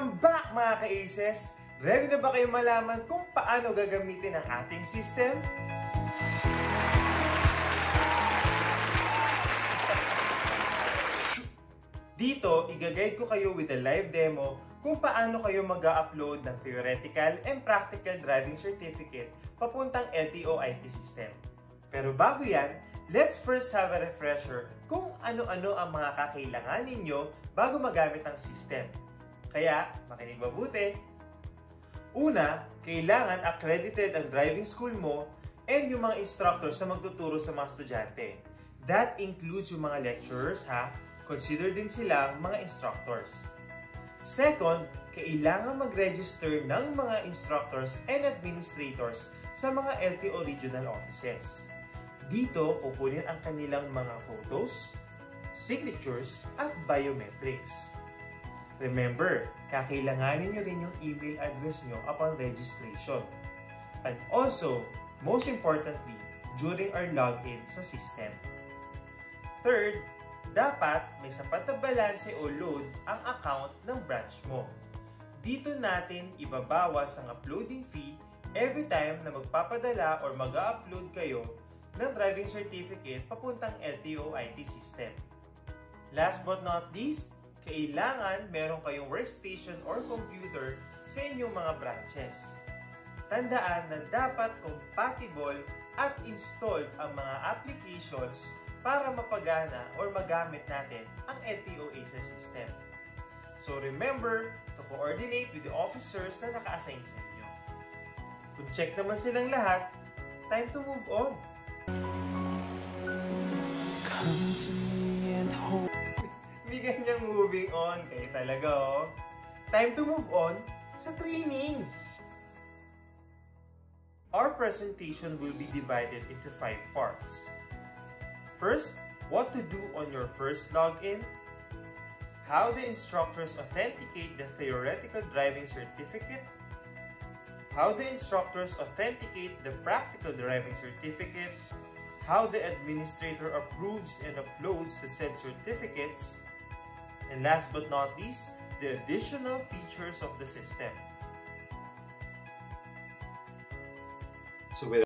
Welcome back mga ka-Aces! Ready na ba kayo malaman kung paano gagamitin ang ating system? Dito, i-guide ko kayo with a live demo kung paano kayo mag-upload ng theoretical and practical driving certificate papuntang LTO IT system. Pero bago yan, let's first have a refresher kung ano-ano ang mga kakailangan ninyo bago magamit ang system. Kaya, makinig mabuti. Una, kailangan accredited ang driving school mo and yung mga instructors na magtuturo sa mga estudyante. That includes yung mga lecturers ha. Consider din silang mga instructors. Second, kailangan mag-register ng mga instructors and administrators sa mga LTO regional offices. Dito, kukunin ang kanilang mga photos, signatures, at biometrics. Remember, kakailanganin nyo rin yung email address nyo upon registration. And also, most importantly, during our login sa system. Third, dapat may sapat na balanse o load ang account ng branch mo. Dito natin ibabawas ang uploading fee every time na magpapadala or mag-upload kayo ng driving certificate papuntang LTO IT system. Last but not least, kailangan meron kayong workstation or computer sa inyong mga branches. Tandaan na dapat compatible at installed ang mga applications para mapagana or magamit natin ang LTO ACES system. So remember to coordinate with the officers na naka-assign sa inyo. Kung check naman silang lahat, time to move on. Come to me and hold. Hindi ganyang moving on. Kaya talaga oh. Time to move on sa training. Our presentation will be divided into 5 parts. First, what to do on your first login. How the instructors authenticate the theoretical driving certificate. How the instructors authenticate the practical driving certificate. How the administrator approves and uploads the said certificates. And last but not least, the additional features of the system. So